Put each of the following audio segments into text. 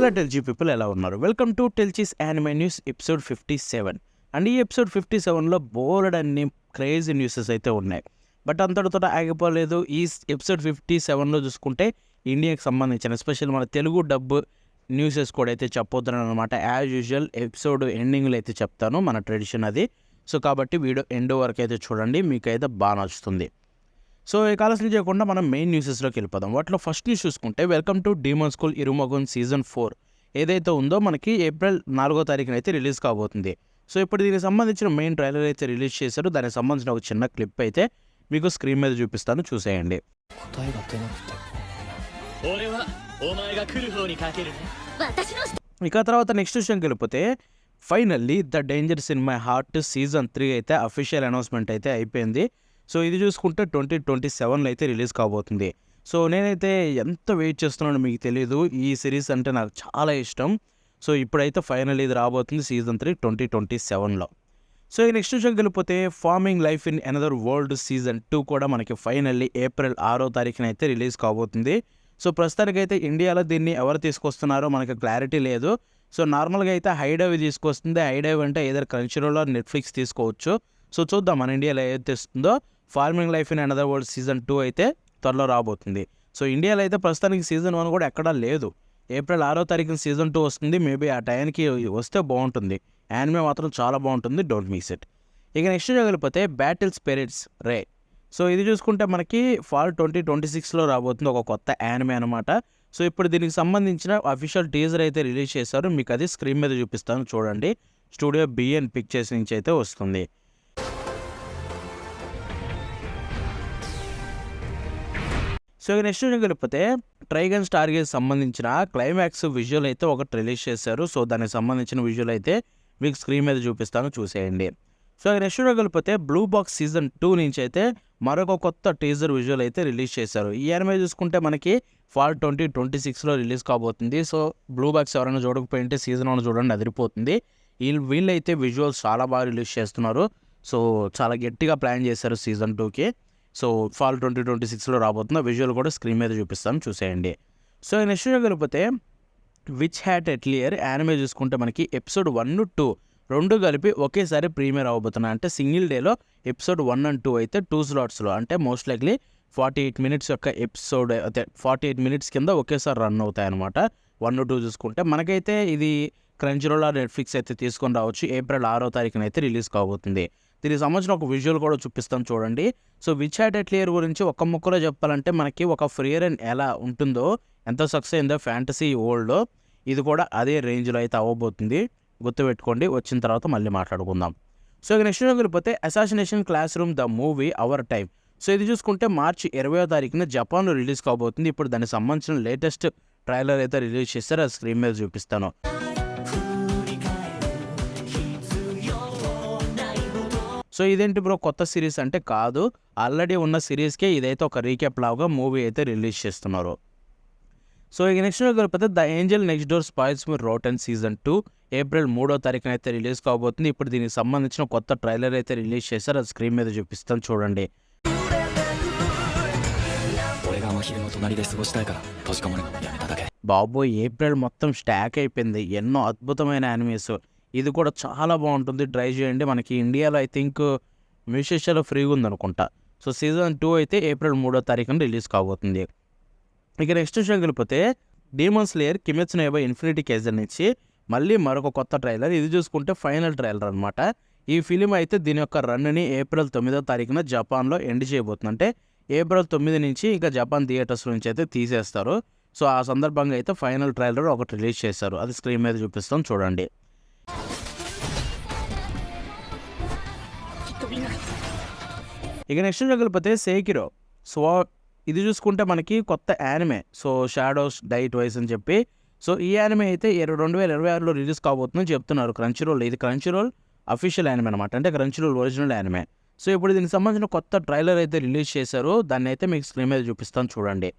Hello టెల్జీ people, ఎలా ఉన్నారు? Welcome to టెల్జీస్ యానిమే న్యూస్ ఎపిసోడ్ 57. అండ్ ఈ ఎపిసోడ్ 57లో బోల్డ్ అన్ని క్రేజీ న్యూసెస్ అయితే ఉన్నాయి. బట్ అంతటితో ఆగిపోలేదు. ఈ ఎపిసోడ్ 57లో చూసుకుంటే ఇండియాకి సంబంధించిన ఎస్పెషల్ మన తెలుగు డబ్ న్యూసెస్ కూడా అయితే చెప్పొద్దును అనమాట. యాజ్ యూజువల్ ఎపిసోడ్ ఎండింగ్లో అయితే చెప్తాను, మన ట్రెడిషన్ అది. సో కాబట్టి వీడియో ఎండ్ వరకు అయితే చూడండి, మీకైతే బాగా నచ్చుతుంది. సో ఈ ఆలస్యం చేయకుండా మనం మెయిన్ న్యూసెస్లోకి వెళ్ళిపోదాం. వాటిలో ఫస్ట్ న్యూస్ చూసుకుంటే welcome to demon school Iruma kun season 4 ఏదైతే ఉందో మనకి ఏప్రిల్ 4వ తారీఖున అయితే రిలీజ్ కాబోతుంది. సో ఇప్పుడు దీనికి సంబంధించిన మెయిన్ ట్రైలర్ అయితే రిలీజ్ చేశారు. దానికి సంబంధించిన ఒక చిన్న క్లిప్ అయితే మీకు స్క్రీన్ మీద చూపిస్తాను, చూసేయండి. ఇక తర్వాత నెక్స్ట్ విషయంకి వెళ్ళిపోతే finally the dangers in my heart season 3 అయితే అఫీషియల్ అనౌన్స్మెంట్ అయితే అయిపోయింది. సో ఇది చూసుకుంటే 2027లో అయితే రిలీజ్ కాబోతుంది. సో నేనైతే ఎంత వెయిట్ చేస్తున్నానో మీకు తెలియదు. ఈ సిరీస్ అంటే నాకు చాలా ఇష్టం. సో ఇప్పుడైతే ఫైనల్ ఇది రాబోతుంది సీజన్ 3 2027లో. సో ఈ నెక్స్ట్ విషయం వెళ్ళిపోతే farming life in another world season 2 కూడా మనకి ఫైనల్లీ ఏప్రిల్ 6వ తారీఖున అయితే రిలీజ్ కాబోతుంది. సో ప్రస్తుతానికైతే ఇండియాలో దీన్ని ఎవరు తీసుకొస్తున్నారో మనకు క్లారిటీ లేదు. సో నార్మల్గా అయితే హైడైవ్ తీసుకొస్తుంది. హైడైవ్ అంటే ఏదైనా క్రంచీరోల్ నెట్ఫ్లిక్స్ తీసుకోవచ్చు. సో చూద్దాం మన ఇండియాలో ఏది తెస్తుందో. Farming life in another world season 2 అయితే త్వరలో రాబోతుంది. సో ఇండియాలో అయితే ప్రస్తుతానికి సీజన్ 1 కూడా ఎక్కడా లేదు. ఏప్రిల్ 6వ తారీఖున సీజన్ 2 వస్తుంది. మేబీ ఆ టైంకి వస్తే బాగుంటుంది. యానిమే మాత్రం చాలా బాగుంటుంది, డోంట్ మిస్ ఇట్. ఇక నెక్స్ట్ వెళ్ళిపోతే బ్యాటిల్ స్పిరిట్స్ రే. సో ఇది చూసుకుంటే మనకి ఫాల్ 2026లో రాబోతుంది ఒక కొత్త యానిమే అనమాట. సో ఇప్పుడు దీనికి సంబంధించిన అఫీషియల్ టీజర్ అయితే రిలీజ్ చేశారు. మీకు అది స్క్రీన్ మీద చూపిస్తాను, చూడండి. స్టూడియో బిఎన్ పిక్చర్స్ నుంచి అయితే వస్తుంది. సో నెక్స్ట్ వెళ్ళిపోతే ట్రైగన్ స్టార్గేట్ సంబంధించిన క్లైమాక్స్ విజువల్ అయితే ఒకటి రిలీజ్ చేశారు. సో దానికి సంబంధించిన విజువల్ అయితే మీకు స్క్రీన్ మీద చూపిస్తాను, చూసేయండి. సో నెక్స్ట్ వెళ్ళిపోతే బ్లూ బాక్స్ సీజన్ 2 నుంచి అయితే మరొక కొత్త టీజర్ విజువల్ అయితే రిలీజ్ చేశారు. ఈ యానిమే చూసుకుంటే మనకి ఫాల్ 2026లో రిలీజ్ కాబోతుంది. సో బ్లూ బాక్స్ ఎవరైనా చూడకపోయింటే సీజన్ 1 చూడండి, అదిరిపోతుంది. వీళ్ళైతే విజువల్స్ చాలా బాగా రిలీజ్ చేస్తున్నారు. సో చాలా గట్టిగా ప్లాన్ చేశారు సీజన్ 2కి. సో ఫాల్ 2026లో రాబోతున్న విజువల్ కూడా స్క్రీన్ మీద చూపిస్తాను, చూసేయండి. సో నెక్స్ట్ వెళ్ళిపోతే విచ్ హ్యాట్ ఎట్లియర్ యానిమే చూసుకుంటే మనకి ఎపిసోడ్ 1, 2 రెండు కలిపి ఒకేసారి ప్రీమియర్ అవ్వబోతున్నాయి. అంటే సింగిల్ డేలో ఎపిసోడ్ 1 and 2 అయితే 2 స్లాట్స్లో, అంటే మోస్ట్ లైక్లీ 48 మినిట్స్ యొక్క ఎపిసోడ్ అయితే 48 మినిట్స్ కింద ఒకేసారి రన్ అవుతాయి అనమాట. 1, 2 చూసుకుంటే మనకైతే ఇది క్రంచీరోల్ నెట్ఫ్లిక్స్ అయితే తీసుకొని రావచ్చు. ఏప్రిల్ 6వ తారీఖున అయితే రిలీజ్ కాబోతుంది. దీనికి సంబంధించిన ఒక విజువల్ కూడా చూపిస్తాను, చూడండి. సో విచ్ హ్యాట్ ఎట్లియర్ గురించి ఒక్క ముక్కలో చెప్పాలంటే మనకి ఒక ఫ్రీయర్ అండ్ ఎలా ఉంటుందో, ఎంత సక్సెస్ అయిందో ఫ్యాంటసీ వరల్డ్లో, ఇది కూడా అదే రేంజ్లో అయితే అవ్వబోతుంది. గుర్తుపెట్టుకోండి, వచ్చిన తర్వాత మళ్ళీ మాట్లాడుకుందాం. సో ఇక నెక్స్ట్ వెళ్ళిపోతే assassination classroom the movie our time. So ఇది చూసుకుంటే మార్చి 20వ తారీఖున జపాన్లో రిలీజ్ కాబోతుంది. ఇప్పుడు దానికి సంబంధించిన లేటెస్ట్ ట్రైలర్ అయితే రిలీజ్ చేస్తారు, అది స్క్రీన్ మీద చూపిస్తాను. సో ఇదేంటి బ్రో కొత్త సిరీస్ అంటే కాదు, ఆల్రెడీ ఉన్న సిరీస్కే ఇదైతే ఒక రీక్యాప్ లాగా మూవీ అయితే రిలీజ్ చేస్తున్నారు. సో ఇక నెక్స్ట్ వెళ్ళిపోతే the Angel next door spoils me rotten season 2 April 3వ తారీఖున అయితే రిలీజ్ కాబోతుంది. ఇప్పుడు దీనికి సంబంధించిన కొత్త ట్రైలర్ అయితే రిలీజ్ చేశారు, అది స్క్రీన్ మీద చూపిస్తాను, చూడండి. బాబోయ్, ఏప్రిల్ మొత్తం స్టాక్ అయిపోయింది. ఎన్నో అద్భుతమైన యానిమేస్. ఇది కూడా చాలా బాగుంటుంది, ట్రై చేయండి. మనకి ఇండియాలో ఐ థింక్ మ్యూజిషియాలో ఫ్రీగా ఉందనుకుంటా. సో సీజన్ 2 అయితే ఏప్రిల్ 3వ తారీఖున రిలీజ్ కాబోతుంది. ఇక నెక్స్ట్ విషయం వెళ్ళిపోతే demon slayer Kimetsu no Yaiba infinity castle నుంచి మళ్ళీ మరొక కొత్త ట్రైలర్. ఇది చూసుకుంటే ఫైనల్ ట్రైలర్ అనమాట. ఈ ఫిలిం అయితే దీని యొక్క రన్ని ఏప్రిల్ 9వ తారీఖున జపాన్లో ఎండ్ చేయబోతుంది. అంటే ఏప్రిల్ 9 నుంచి ఇంకా జపాన్ థియేటర్స్ నుంచి అయితే తీసేస్తారు. సో ఆ సందర్భంగా అయితే ఫైనల్ ట్రైలర్ ఒకటి రిలీజ్ చేశారు, అది స్క్రీన్ మీద చూపిస్తాం, చూడండి. ఇక నెక్స్ట్ వెళ్ళిపోతే సేకిరో. సో ఇది చూసుకుంటే మనకి కొత్త anime. So shadows die twice అని చెప్పి. సో ఈ యానిమే అయితే 2026లో రిలీజ్ కాబోతుందని చెప్తున్నారు క్రంచీరోల్. ఇది క్రంచీరోల్ అఫీషియల్ యానిమే అనమాట, అంటే క్రంచీరోల్ ఒరిజినల్ యానిమే. సో ఇప్పుడు దీనికి సంబంధించిన కొత్త ట్రైలర్ అయితే రిలీజ్ చేశారు, దాన్ని అయితే మీకు స్క్రీన్ మీద చూపిస్తాను, చూడండి.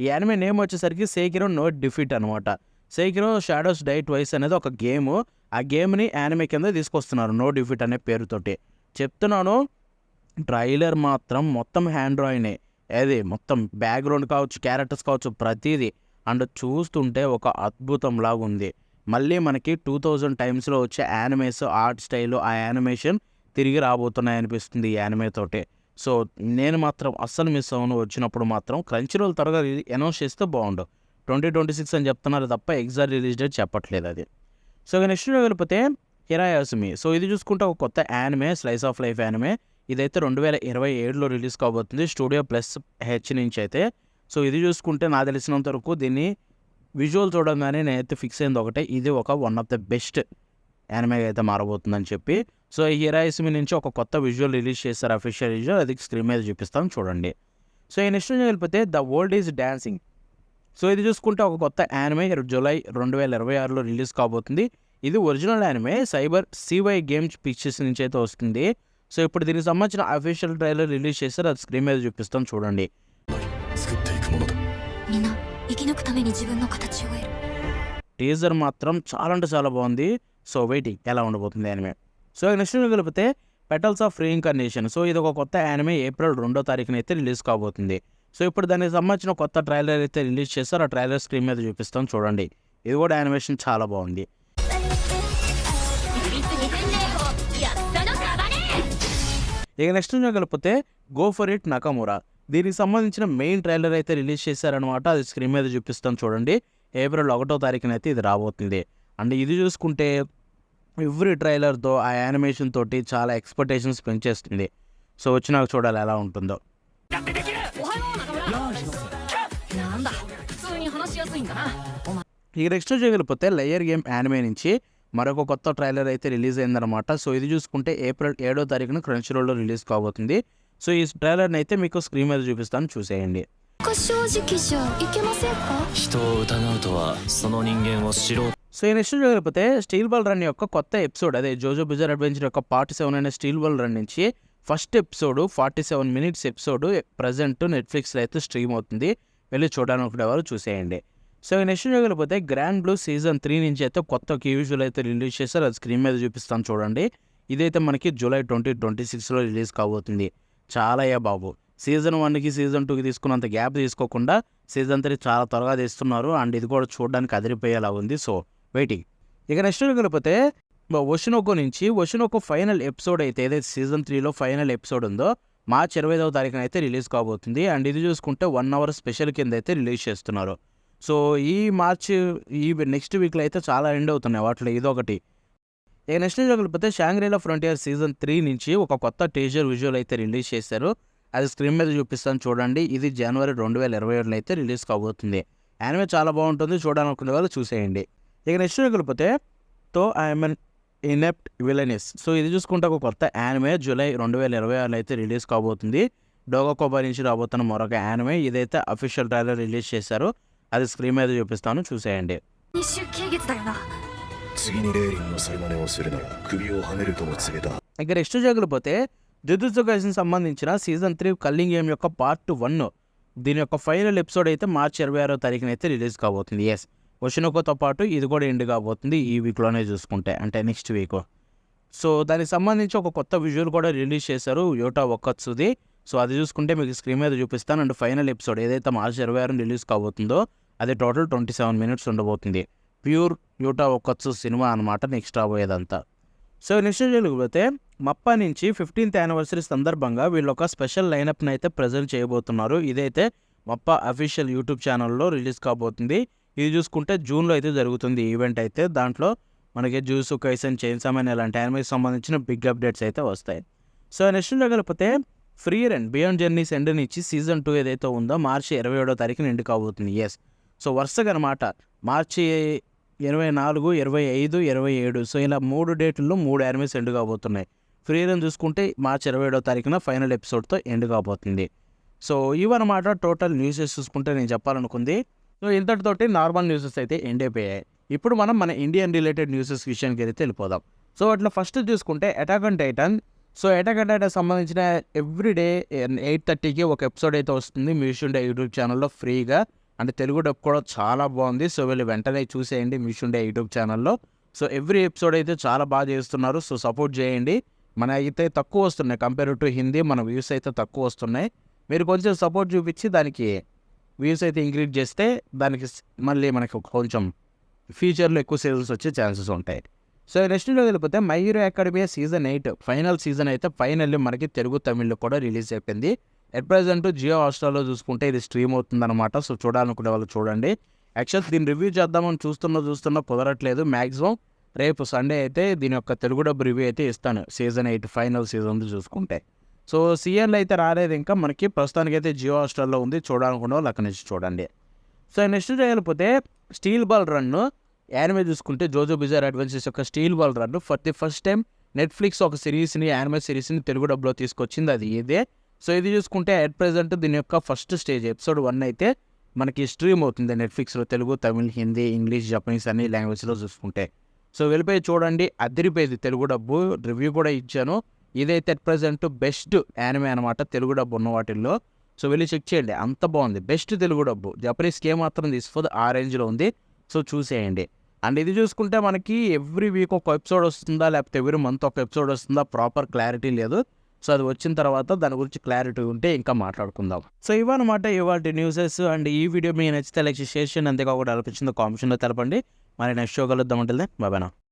ఈ యానిమే నేమ్ వచ్చేసరికి సేకిరో నో డిఫీట్ అనమాట. సేకిరో షాడోస్ డై ట్వైస్ అనేది ఒక గేమ్. ఆ గేమ్ని యానిమే కింద తీసుకొస్తున్నారు నో డిఫీట్ అనే పేరుతోటి. చెప్తున్నాను, ట్రైలర్ మాత్రం మొత్తం హ్యాండ్ డ్రాయింగ్. ఏది మొత్తం బ్యాక్గ్రౌండ్ కావచ్చు, క్యారెక్టర్స్ కావచ్చు, ప్రతిదీ అండ్ చూస్తుంటే ఒక అద్భుతంలాగా ఉంది. మళ్ళీ మనకి 2000 టైమ్స్లో వచ్చే యానిమేస్ ఆర్ట్ స్టైల్, ఆ యానిమేషన్ తిరిగి రాబోతున్నాయి అనిపిస్తుంది ఈ యానిమే తోటే. సో నేను మాత్రం అస్సలు మిస్ అవ్వను. వచ్చినప్పుడు మాత్రం క్రంచీ రోల్ త్వరగా అనౌన్స్ చేస్తే బాగుండు. 2026 అని చెప్తున్నారు తప్ప ఎగ్జాక్ట్ రిలీజ్ డేట్ చెప్పట్లేదు అది. సో ఇక నెక్స్ట్ వెళ్ళిపోతే హిరాయాసుమి. సో ఇది చూసుకుంటే ఒక కొత్త anime, slice of life anime. ఇదైతే 2027లో రిలీజ్ కాబోతుంది స్టూడియో ప్లస్ హెచ్ నుంచి అయితే. సో ఇది చూసుకుంటే నాకు తెలిసినంత వరకు దీన్ని విజువల్ చూడంగానే నేనైతే ఫిక్స్ అయింది ఒకటే, ఇది ఒక one of the best anime అయితే మారబోతుందని చెప్పి. సో ఈ హిరాయాసుమి నుంచి ఒక కొత్త విజువల్ రిలీజ్ చేస్తారు, అఫీషియల్ విజువల్, అది స్క్రీన్ మీద చూపిస్తాను చూడండి. సో ఈ నెక్స్ట్ వెళ్ళిపోతే the world is dancing. So ఇది చూసుకుంటే ఒక కొత్త యానిమే జూలై 2026లో రిలీజ్ కాబోతుంది. ఇది original anime cyber CY games pictures నుంచి అయితే వస్తుంది. సో ఇప్పుడు దీనికి సంబంధించిన అఫీషియల్ ట్రైలర్ రిలీజ్ చేస్తారు, అది స్క్రీన్ మీద చూపిస్తాం చూడండి. టీజర్ మాత్రం చాలా అంటే చాలా బాగుంది. సో వెయిటింగ్ ఎలా ఉండబోతుంది యానిమే. సో నెక్స్ట్ కలిపితే పెటల్స్ ఆఫ్ రీఇన్కార్నేషన్. సో ఇది ఒక కొత్త యానిమే ఏప్రిల్ 2వ తారీఖున అయితే రిలీజ్ కాబోతుంది. సో ఇప్పుడు దానికి సంబంధించిన కొత్త ట్రైలర్ అయితే రిలీజ్ చేస్తారు, ఆ ట్రైలర్ స్క్రీన్ మీద చూపిస్తాం చూడండి. ఇది కూడా యానిమేషన్ చాలా బాగుంది. ఇక నెక్స్ట్ కలిపితే గో ఫర్ ఇట్ నకమురా. దీనికి సంబంధించిన మెయిన్ ట్రైలర్ అయితే రిలీజ్ చేశారనమాట, అది స్క్రీన్ మీద చూపిస్తాం చూడండి. ఏప్రిల్ 1వ తారీఖున అయితే ఇది రాబోతుంది. అండ్ ఇది చూసుకుంటే ఎవ్రీ ట్రైలర్తో ఆ యానిమేషన్ తోటి చాలా ఎక్స్పెక్టేషన్స్ పెంచేస్తుంది. సో వచ్చి నాకు చూడాలి ఎలా ఉంటుందో. ఇక నెక్స్ట్ చేయగలిగితే లేయర్ గేమ్ యానిమే నుంచి మరొక కొత్త ట్రైలర్ అయితే రిలీజ్ అయిందనమాట. సో ఇది చూసుకుంటే ఏప్రిల్ 7వ తారీఖున క్రంచీ రోల్లో రిలీజ్ కాబోతుంది. సో ఈ ట్రైలర్ని అయితే మీకు స్క్రీన్ మీద చూపిస్తాను చూసేయండి. సో ఈ నెక్స్ట్ చూడకపోతే స్టీల్ బాల్ రన్ యొక్క కొత్త ఎపిసోడ్, అదే జోజో బిజార్ అడ్వెంచర్ యొక్క పార్ట్ 7 అనే స్టీల్ బాల్ రన్ నుంచి first episode 47 minutes episode present నెట్ఫ్లిక్స్లో అయితే స్ట్రీమ్ అవుతుంది. వెళ్ళి చూడాలనుకునేవారు చూసేయండి. సో ఈ నెక్స్ట్ చూడకపోతే గ్రాండ్ బ్లూ సీజన్ 3 నుంచి అయితే కొత్త విజువల్ అయితే రిలీజ్ చేస్తారు, అది స్క్రీన్ మీద చూపిస్తాను చూడండి. ఇదైతే మనకి జూలై 2026లో రిలీజ్ కాబోతుంది. చాలా బాబు, సీజన్ 1కి సీజన్ 2కి తీసుకున్నంత గ్యాప్ తీసుకోకుండా సీజన్ 3 చాలా త్వరగా తీస్తున్నారు. అండ్ ఇది కూడా చూడడానికి అదిరిపోయేలా ఉంది. So waiting. ఇక నెక్స్ట్ వెళ్ళిపోతే ఒషినోకో నుంచి ఒషినోకో ఫైనల్ ఎపిసోడ్ అయితే ఏదైతే సీజన్ 3లో ఫైనల్ ఎపిసోడ్ ఉందో మార్చ్ 25వ తారీఖున అయితే రిలీజ్ కాబోతుంది. అండ్ ఇది చూసుకుంటే 1 hour స్పెషల్ కింద అయితే రిలీజ్ చేస్తున్నారు. సో ఈ నెక్స్ట్ వీక్లో అయితే చాలా ఎండ్ అవుతున్నాయి వాటిలో ఇదొకటి. ఇక నెక్స్ట్ వెళ్ళిపోతే షాంగ్రీలా ఫ్రంటియర్ సీజన్ 3 నుంచి ఒక కొత్త టీజర్ విజువల్ అయితే రిలీజ్ చేశారు, అది స్క్రీన్ మీద చూపిస్తాను చూడండి. ఇది జనవరి 2027లో అయితే రిలీజ్ కాబోతుంది. యానిమే చాలా బాగుంటుంది, చూడాలనుకునే వాళ్ళు చూసేయండి. ఇక నెక్స్ట్ వెళ్ళిపోతే తో ఐఎమ్ ఎన్ ఇనెప్ట్ విలనెస్. సో ఇది చూసుకుంటే ఒక కొత్త యానిమే జూలై 2026లో అయితే రిలీజ్ కాబోతుంది. డోగాకోబా నుంచి రాబోతున్న మరొక యానిమే, ఇదైతే అఫీషియల్ ట్రైలర్ రిలీజ్ చేశారు, అది స్క్రీన్ మీద చూపిస్తాను చూసేయండి. ఇక నెక్స్ట్ జగలిపోతే జుజుత్సు కైసెన్ సంబంధించిన సీజన్ 3 కల్లింగ్ గేమ్ యొక్క పార్ట్ 1 దీని యొక్క ఫైనల్ ఎపిసోడ్ అయితే మార్చి 26వ తారీఖున అయితే రిలీజ్ కాబోతుంది. ఎస్, ఒషినోకోతో పాటు ఇది కూడా ఎండ్ కాబోతుంది ఈ వీక్లోనే చూసుకుంటే, అంటే నెక్స్ట్ వీక్. సో దానికి సంబంధించి ఒక కొత్త విజువల్ కూడా రిలీజ్ చేశారు యోటా ఒక్కత్సుది. సో అది చూసుకుంటే మీకు స్క్రీన్ మీద చూపిస్తాను. అండ్ ఫైనల్ ఎపిసోడ్ ఏదైతే మార్చి 26న రిలీజ్ కాబోతుందో అది టోటల్ 27 minutes ఉండబోతుంది. ప్యూర్ యూటా ఒక్కత్సు సినిమా అనమాట నెక్స్ట్ రాబోయేదంతా. సో నెక్స్ట్ వెళ్ళిపోతే మప్పా నుంచి 15th anniversary సందర్భంగా వీళ్ళు ఒక స్పెషల్ లైనప్ని అయితే ప్రజెంట్ చేయబోతున్నారు. ఇదైతే మప్పా అఫీషియల్ యూట్యూబ్ ఛానల్లో రిలీజ్ కాబోతుంది. ఇది చూసుకుంటే జూన్లో అయితే జరుగుతుంది ఈవెంట్ అయితే. దాంట్లో మనకి జూజుత్సు కైసెన్, చైన్సా మ్యాన్ ఇలాంటి యానిమేకి సంబంధించిన బిగ్ అప్డేట్స్ అయితే వస్తాయి. సో నెక్స్ట్ వెళ్ళిపోతే free run beyond journeys end నుంచి సీజన్ 2 ఏదైతే ఉందో మార్చి 27వ తారీఖున ఎండ్ కాబోతుంది. ఎస్, సో వరుసగా అనమాట మార్చి 24, 25, 27. సో ఇలా 3 డేట్లలో 3 యానిమేస్ ఎండ్ కాబోతున్నాయి. ఫ్రీ రన్ చూసుకుంటే మార్చి 27వ తారీఖున ఫైనల్ ఎపిసోడ్తో ఎండ్ కాబోతుంది. సో ఇవన్నమాట టోటల్ న్యూసెస్ చూసుకుంటే నేను చెప్పాలనుకుంది. సో ఇంతటితోటి నార్మల్ న్యూసెస్ అయితే ఎండ్ అయిపోయాయి. ఇప్పుడు మనం మన ఇండియన్ రిలేటెడ్ న్యూసెస్ విషయానికి అయితే వెళ్ళిపోదాం. సో అట్లా ఫస్ట్ చూసుకుంటే attack on Titan. So attack on Titan సంబంధించిన ఎవ్రీడే 8:30కి ఒక ఎపిసోడ్ అయితే వస్తుంది మిషుండే యూట్యూబ్ ఛానల్లో ఫ్రీగా. అంటే తెలుగు డబ్ కూడా చాలా బాగుంది. సో వీళ్ళు వెంటనే చూసేయండి మిషుండే యూట్యూబ్ ఛానల్లో. సో ఎవ్రీ ఎపిసోడ్ అయితే చాలా బాగా చేస్తున్నారు. సో సపోర్ట్ చేయండి. మన అయితే తక్కువ వస్తున్నాయి కంపేర్ టు హిందీ, మన వ్యూస్ అయితే తక్కువ వస్తున్నాయి. మీరు కొంచెం సపోర్ట్ చూపించి దానికి వ్యూస్ అయితే ఇంక్రీజ్ చేస్తే దానికి మళ్ళీ మనకి కొంచెం ఫ్యూచర్లో ఎక్కువ సీజన్స్ వచ్చే ఛాన్సెస్ ఉంటాయి. సో నెక్స్ట్ వెళ్ళిపోతే my hero academy season 8 final season అయితే ఫైనల్లీ మనకి తెలుగు తమిళ్లో కూడా రిలీజ్ అయిపోయింది. ఎట్ ప్రజెంట్ జియో హాట్‌స్టార్‌లో చూసుకుంటే ఇది స్ట్రీమ్ అవుతుందన్నమాట. సో చూడాలనుకునే వాళ్ళు చూడండి. యాక్చువల్ దీన్ని రివ్యూ చేద్దామని చూస్తున్నా కుదరట్లేదు. మ్యాక్సిమం రేపు సండే అయితే దీని యొక్క తెలుగు డబ్ రివ్యూ అయితే ఇస్తాను. సీజన్ 8 ఫైనల్ సీజన్ చూసుకుంటే. సో సీఎన్‌లో అయితే రాలేదు ఇంకా మనకి. ప్రస్తుతానికైతే జియో హాట్‌స్టార్‌లో ఉంది. చూడాలనుకునే వాళ్ళు అక్కడి నుంచి చూడండి. సో నెక్స్ట్ వెళ్ళిపోతే స్టీల్ బాల్ రన్ యానిమే చూసుకుంటే జోజో బిజార్ అడ్వెంచర్స్ యొక్క steel ball run for the first time Netflix ఒక సిరీస్ని యానిమే సిరీస్ని తెలుగు డబ్లో తీసుకొచ్చింది. అది ఇదే. సో ఇది చూసుకుంటే అట్ ప్రెజెంట్ దీని యొక్క ఫస్ట్ స్టేజ్ ఎపిసోడ్ 1 అయితే మనకి స్ట్రీమ్ అవుతుంది నెట్ఫ్లిక్స్లో. తెలుగు, తమిళ్, హిందీ, ఇంగ్లీష్, జపనీస్ అన్ని లాంగ్వేజ్లో చూసుకుంటే. సో వెళ్ళిపోయి చూడండి. అదిరిపోయింది తెలుగు డబ్బు. రివ్యూ కూడా ఇచ్చాను. ఇదైతే అట్ ప్రజెంట్ బెస్ట్ యానిమే అనమాట తెలుగు డబ్బు ఉన్న వాటిల్లో. సో వెళ్ళి చెక్ చేయండి. అంత బాగుంది. బెస్ట్ తెలుగు డబ్బు. జపనీస్కి ఏమాత్రం తీసుకోదు, ఆ రేంజ్లో ఉంది. సో చూసేయండి. అండ్ ఇది చూసుకుంటే మనకి ఎవ్రీ వీక్ ఒక ఎపిసోడ్ వస్తుందా, లేకపోతే ఎవ్రీ మంత్ ఒక ఎపిసోడ్ వస్తుందా, ప్రాపర్ క్లారిటీ లేదు. సో అది వచ్చిన తర్వాత దాని గురించి క్లారిటీ ఉంటే ఇంకా మాట్లాడుకుందాం. సో ఇవన్నమాట ఇవాళ న్యూసెస్. అండ్ ఈ వీడియో మీకు నచ్చితే లైక్ షేర్ చేయండి. అంతేకాకుండా అనిపించిందో కామెంట్స్లో తెలపండి. మరి నెక్స్ట్ షో కలుద్దాం. ఉంటుంది బాబానా.